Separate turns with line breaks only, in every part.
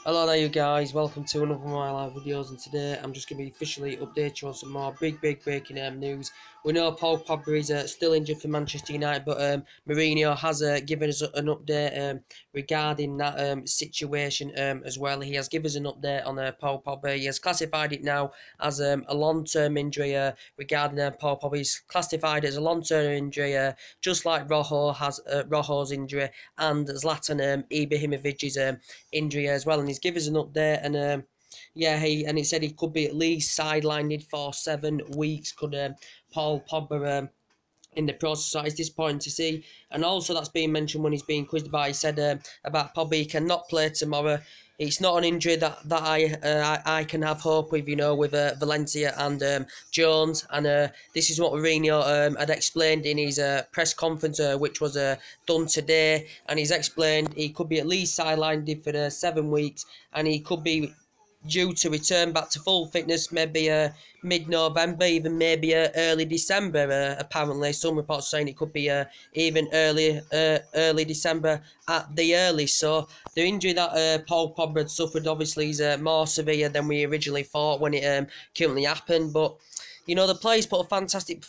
Hello there you guys, welcome to another of my live videos, and today I'm just going to be officially update you on some more big breaking news. We know Paul Pogbas is still injured for Manchester United, but Mourinho has given us an update regarding that situation as well. He has given us an update on Paul Pogba. He has classified it now as a long-term injury regarding Paul Pogba. He's classified it as a long-term injury, just like Rojo's injury and Zlatan Ibrahimovic's injury as well, and he's given us an update, and he said he could be at least sidelined for 7 weeks. Could Paul Pogba in the process. So it's disappointing to see. And also that's being mentioned when he's being quizzed about. He said about Pogba, he cannot play tomorrow. It's not an injury that I can have hope with, with Valencia and Jones. And this is what Mourinho had explained in his press conference, which was done today. And he's explained he could be at least sidelined for 7 weeks, and he could be due to return back to full fitness maybe mid-November, even maybe early December. Apparently, some reports saying it could be even early December at the earliest. So the injury that Paul Pogba had suffered obviously is more severe than we originally thought when it currently happened. But the players put a fantastic,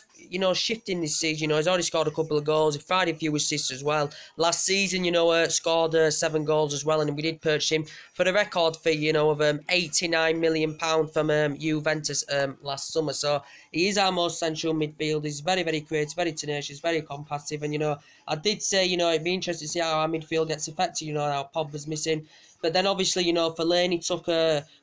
shift in this season. He's already scored a couple of goals. He fired a few assists as well. Last season, scored 7 goals as well, and we did purchase him for the record fee, of £89 million from Juventus last summer. So he is our most central midfielder. He's very, very creative, very tenacious, very competitive. And, I did say, it'd be interesting to see how our midfield gets affected, how Pogba's missing. But then obviously, Fellaini took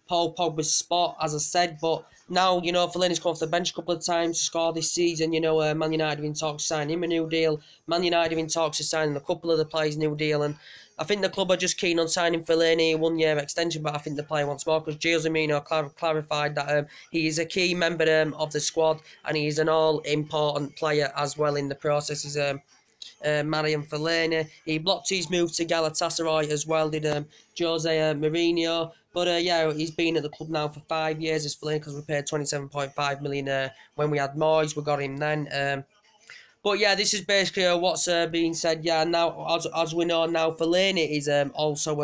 Paul Pogba's spot, as I said. But now, Fellaini's come off the bench a couple of times to score this season. Man United have been talks to sign him a new deal. Man United have been talks to signing a couple of the players' new deal. And I think the club are just keen on signing Fellaini a 1-year extension, but I think the player wants more because Jose Mourinho clarified that he is a key member of the squad, and he is an all-important player as well in the process. He's Marian Fellaini. He blocked his move to Galatasaray as well, did Jose Mourinho. But he's been at the club now for 5 years as Fellaini, because we paid 27.5 million when we had Moyes. We got him then. But yeah, this is basically what's being said. Yeah, now as we know now, Fellaini is also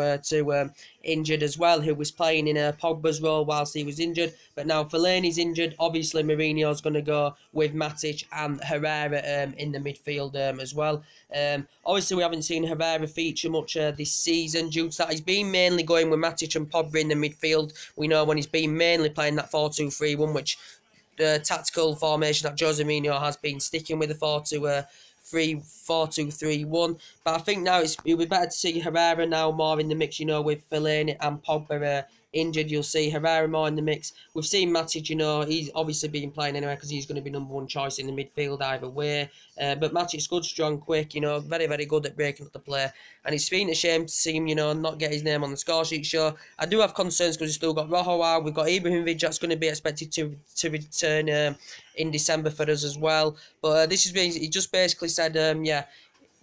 injured as well, who was playing in Pogba's role whilst he was injured. But now Fellaini's injured. Obviously, Mourinho's going to go with Matic and Herrera in the midfield as well. Obviously, we haven't seen Herrera feature much this season due to that. He's been mainly going with Matic and Pogba in the midfield. We know when he's been mainly playing that 4-2-3-1, which the tactical formation that Jose Mourinho has been sticking with, the 4-2-3-1. But I think now it'll be better to see Herrera now more in the mix, with Fellaini and Pogba injured. You'll see Herrera more in the mix. We've seen Matic, he's obviously been playing anyway because he's going to be #1 choice in the midfield either way. But Matic's good, strong, quick, very, very good at breaking up the play. And it's been a shame to see him, not get his name on the score sheet. Sure, I do have concerns because we've still got Rojo out. We've got Ibrahimovic that's going to be expected to return in December for us as well. But this is he just basically said,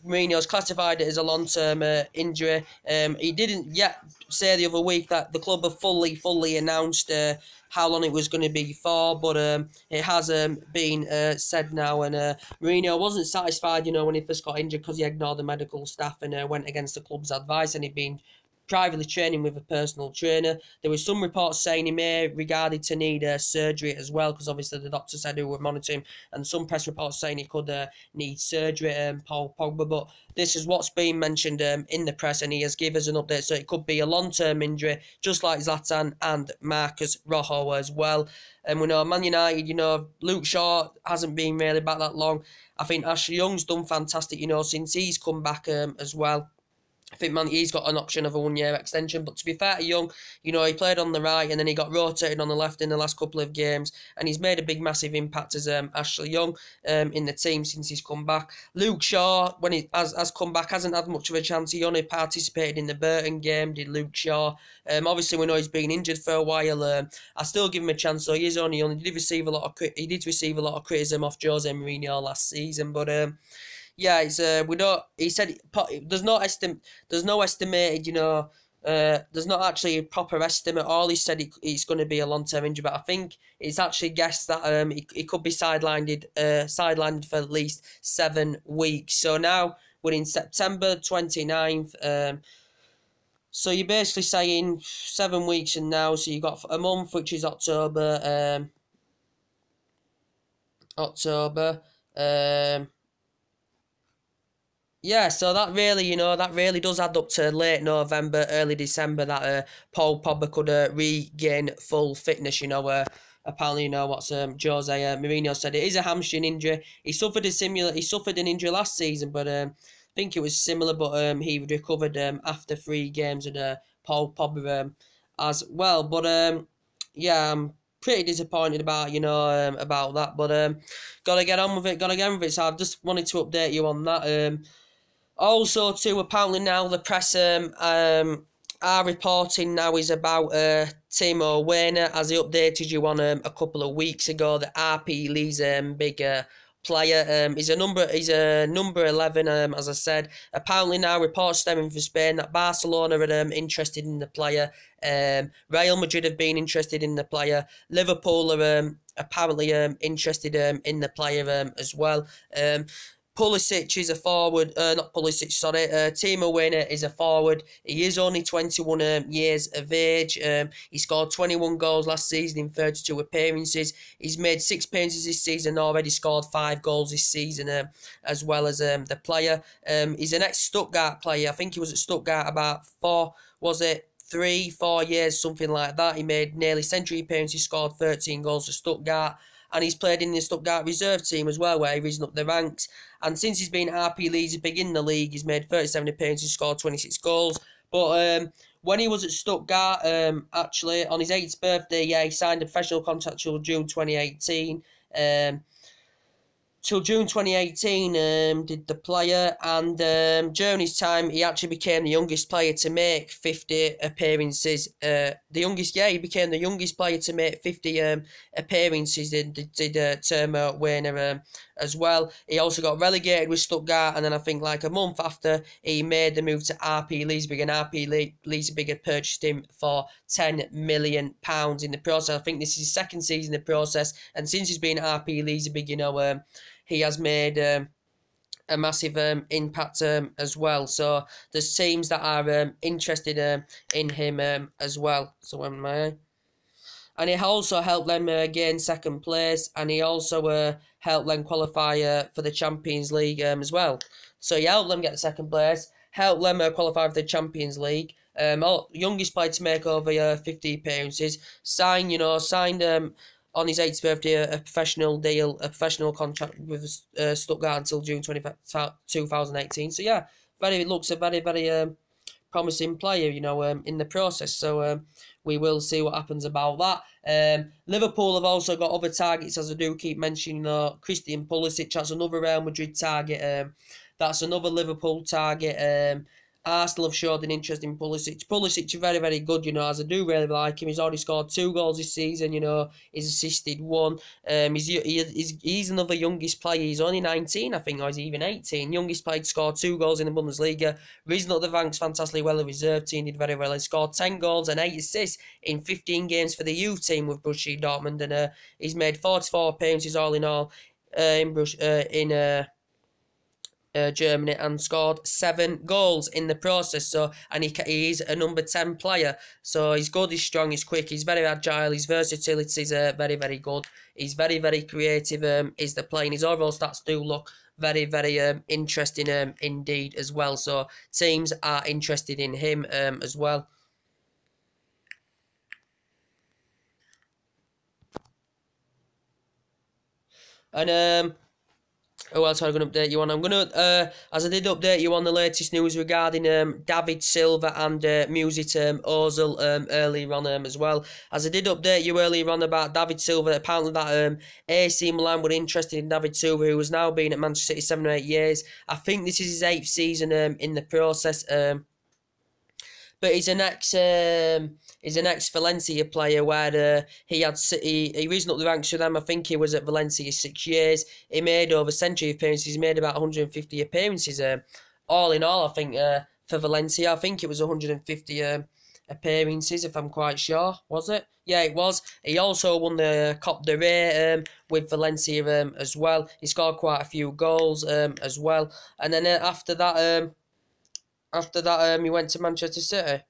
Mourinho's classified it as a long-term injury. He didn't yet say the other week that the club have fully announced how long it was going to be for, but it has been said now. And Mourinho wasn't satisfied, when he first got injured, because he ignored the medical staff and went against the club's advice, and he'd been privately training with a personal trainer. There were some reports saying he may regarded to need surgery as well, because obviously the doctor said who were monitoring, and some press reports saying he could need surgery, Paul Pogba. But this is what's being mentioned in the press, and he has given us an update. So it could be a long-term injury, just like Zlatan and Marcus Rojo as well. And we know Man United, Luke Shaw hasn't been really back that long. I think Ashley Young's done fantastic, since he's come back as well. I think he's got an option of a 1-year extension. But to be fair to Young, he played on the right and then he got rotated on the left in the last couple of games. And he's made a big, massive impact as Ashley Young in the team since he's come back. Luke Shaw, when he has come back, hasn't had much of a chance. He only participated in the Burton game, did Luke Shaw. Obviously, we know he's been injured for a while. I still give him a chance. So he did receive a lot of criticism off Jose Mourinho last season. But yeah, it's we don't. He said there's no estimated. There's not actually a proper estimate. All he said it's going to be a long-term injury, but I think it's actually guessed that he could be sidelined for at least 7 weeks. So now we're in September 29th. So you're basically saying 7 weeks from now. So you got a month, which is October. October. Yeah, so that really, that really does add up to late November, early December that Paul Pogba could regain full fitness. Apparently, what's Jose Mourinho said. It is a hamstring injury. He suffered an injury last season, but I think it was similar. But he recovered after 3 games, and Paul Pogba as well. But yeah, I'm pretty disappointed about about that. But gotta get on with it. Gotta get on with it. So I've just wanted to update you on that. Also, too, apparently now the press are reporting now is about Timo Werner, as he updated you on a couple of weeks ago. The RP Lee's big player. He's a number 11. As I said, apparently now reports stemming from Spain that Barcelona are interested in the player. Real Madrid have been interested in the player. Liverpool are apparently interested in the player as well. Pulisic is a forward, not Pulisic, sorry. Timo Werner is a forward. He is only 21 years of age. He scored 21 goals last season in 32 appearances. He's made 6 appearances this season, already scored 5 goals this season, as well as the player. He's an ex-Stuttgart player. I think he was at Stuttgart about 3, 4 years, something like that. He made nearly century appearances, scored 13 goals for Stuttgart. And he's played in the Stuttgart reserve team as well, where he's risen up the ranks. And since he's been at RP Leipzig in the league, he's made 37 appearances, scored 26 goals. But when he was at Stuttgart, actually, on his 8th birthday, yeah, he signed a professional contract till June 2018. Till June 2018, did the player, and during his time, he actually became the youngest player to make 50 appearances. He became the youngest player to make 50 appearances. Did Timo Werner as well. He also got relegated with Stuttgart, and then I think like a month after, he made the move to RP Leipzig, and RP Leipzig had purchased him for £10 million in the process. I think this is his 2nd season in the process, and since he's been at RP Leipzig, he has made a massive impact as well. So there's teams that are interested in him as well. So and he also helped them gain 2nd place, and he also helped them qualify for the Champions League as well. So he helped them get the 2nd place, helped them qualify for the Champions League. Youngest player to make over 50 appearances, signed on his 8th birthday, a professional contract with Stuttgart until June 2018. So yeah, looks a very, very promising player, in the process. So we will see what happens about that. Liverpool have also got other targets, as I do keep mentioning. Christian Pulisic, that's another Real Madrid target. That's another Liverpool target. Arsenal have showed an interest in Pulisic. Pulisic is very, very good, as I do really like him. He's already scored 2 goals this season, he's assisted 1. He's another youngest player. He's only 19, I think, or he's even 18. Youngest player to score 2 goals in the Bundesliga. Risen up the ranks fantastically well. The reserve team did very well. He scored 10 goals and 8 assists in 15 games for the youth team with Borussia Dortmund, and he's made 44 appearances all in all in Germany, and scored 7 goals in the process. So, and he is a number 10 player. So he's good, he's strong, he's quick, he's very agile, his versatility is very, very good. He's very, very creative. Is the playing. His overall stats do look very, very interesting indeed as well. So teams are interested in him as well. And who else am I going to update you on? I'm going to, as I did update you on the latest news regarding David Silva and Mesut Ozil earlier on as well. As I did update you earlier on about David Silva, apparently that AC Milan were interested in David Silva, who has now been at Manchester City 7 or 8 years. I think this is his 8th season in the process. But he's an ex Valencia player where he risen up the ranks for them. I think he was at Valencia 6 years. He made over century appearances. He made about 150 appearances. All in all, I think for Valencia, I think it was 150 appearances, if I'm quite sure. Was it? Yeah, it was. He also won the Copa del Rey with Valencia as well. He scored quite a few goals as well. And then after that, he went to Manchester City.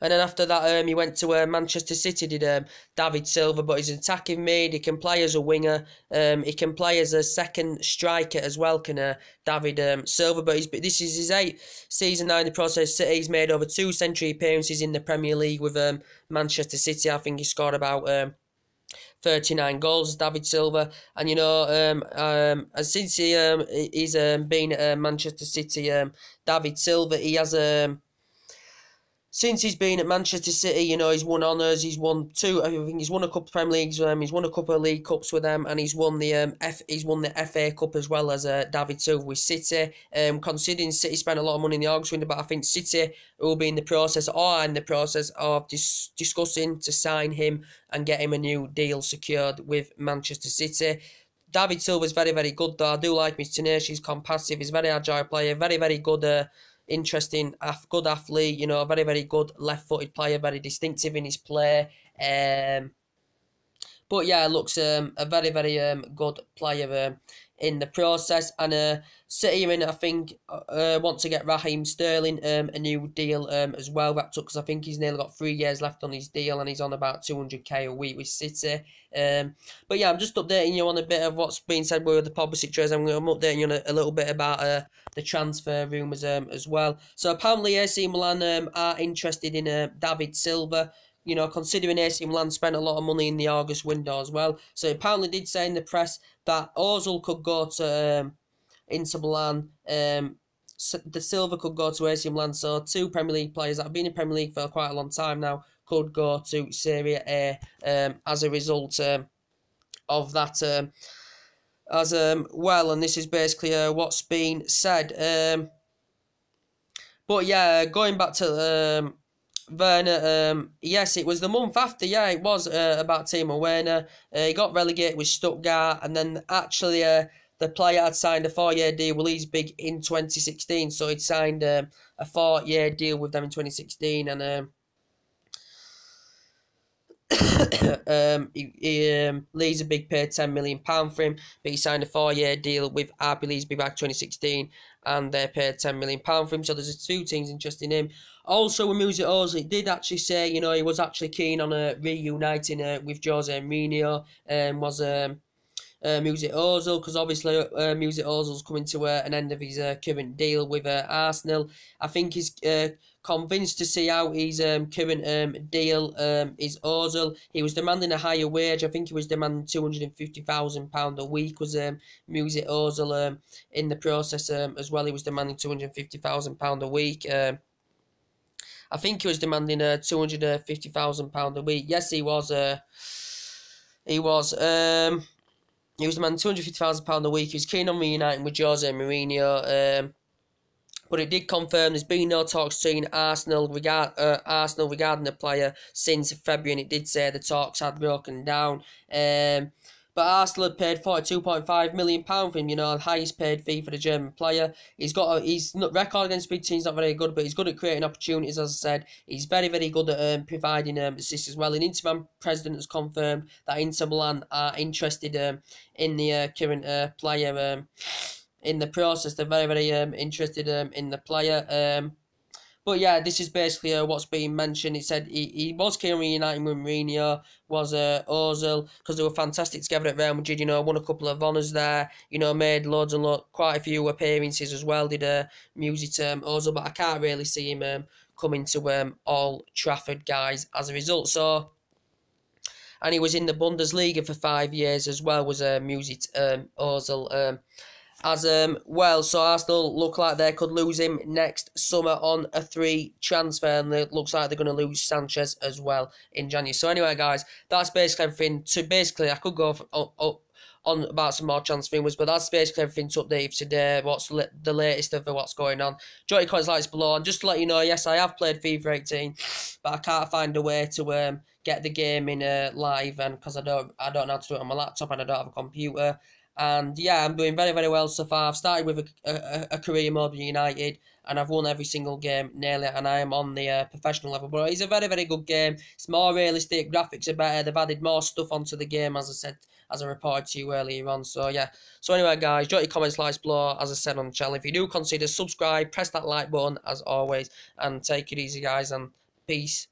And then after that, he went to Manchester City, did David Silva, but he's an attacking mid. He can play as a winger. He can play as a second striker as well, can David Silva. But this is his 8th season now in the process. City. He's made over 2 century appearances in the Premier League with Manchester City. I think he scored about 39 goals, David Silva. And, since he's been at Manchester City, David Silva, he has since he's been at Manchester City, he's won honours. He's won 2. I think he's won a couple of Premier Leagues. He's won a couple of League Cups with them, and he's won the FA Cup as well as David Silva with City. Considering City spent a lot of money in the August window, but I think City will be in the process of discussing to sign him and get him a new deal secured with Manchester City. David Silva's very, very good though. I do like him. He's tenacious, he's compassive, he's a very agile player, very, very good. Interesting, good athlete, a very, very good left-footed player, very distinctive in his play. But yeah, looks a very, very good player in the process. And City, I think, want to get Raheem Sterling a new deal as well wrapped up, because I think he's nearly got 3 years left on his deal, and he's on about 200k a week with City. But yeah, I'm just updating you on a bit of what's been said with the Pogbas situation. I'm updating you on a little bit about the transfer rumours as well. So apparently AC Milan are interested in David Silva. Considering AC Milan spent a lot of money in the August window as well. So apparently did say in the press that Ozil could go to Inter Milan. The Silva could go to AC Milan. So 2 Premier League players that have been in Premier League for quite a long time now could go to Serie A as a result of that as well. And this is basically what's been said. But yeah, going back to Werner, yes, it was the month after, yeah, it was about Timo Werner. He got relegated with Stuttgart, and then actually the player had signed a 4-year deal with Leeds Big in 2016, so he'd signed a 4-year deal with them in 2016, and Leeds Big paid £10 million for him, but he signed a 4-year deal with RB Leeds Big back 2016, and they paid £10 million for him. So there's a 2 teams interested in him. Also, with Mesut Ozil, it did actually say, he was actually keen on reuniting with Jose Mourinho, was Mesut Ozil, because obviously Mesut Ozil's coming to an end of his current deal with Arsenal. I think he's convinced to see out his current deal is Ozil. He was demanding a higher wage. I think he was demanding £250,000 a week was Mesut Ozil in the process as well. He was demanding £250,000 a week. I think he was demanding £250,000 a week. Yes, he was. He was demanding £250,000 a week. He was keen on reuniting with Jose Mourinho. But it did confirm there's been no talks between Arsenal regarding the player since February, and it did say the talks had broken down. But Arsenal had paid £42.5 million for him, the highest paid fee for the German player. His record against big teams not very good, but he's good at creating opportunities, as I said. He's very, very good at providing assists as well. And Inter Milan president has confirmed that Inter Milan are interested in the current player in the process. They're very, very interested in the player. But yeah, this is basically what's being mentioned. He said he was keen on reuniting with Mourinho, was Ozil, because they were fantastic together at Real Madrid, won a couple of honours there, made quite a few appearances as well, did Mesut Ozil, but I can't really see him coming to Old Trafford, guys, as a result. So, and he was in the Bundesliga for 5 years as well, was Mesut Ozil, as well. So Arsenal look like they could lose him next summer on a 3 transfer, and it looks like they're going to lose Sanchez as well in January. So anyway, guys, that's basically everything. I could go on about some more transfer rumours, but that's basically everything to update you today. What's the latest of what's going on? Drop your comments, likes below, and just to let you know, yes, I have played FIFA 18, but I can't find a way to get the game in live, and because I don't know how to do it on my laptop, and I don't have a computer. And yeah, I'm doing very, very well so far. I've started with a career mode with United, and I've won every single game nearly, and I am on the professional level. But it's a very, very good game. It's more realistic, graphics are better, they've added more stuff onto the game, as I said, as I reported to you earlier on. So yeah, so anyway, guys, drop your comments, likes below, as I said on the channel. If you do consider subscribe, press that like button, as always, and take it easy, guys, and Peace.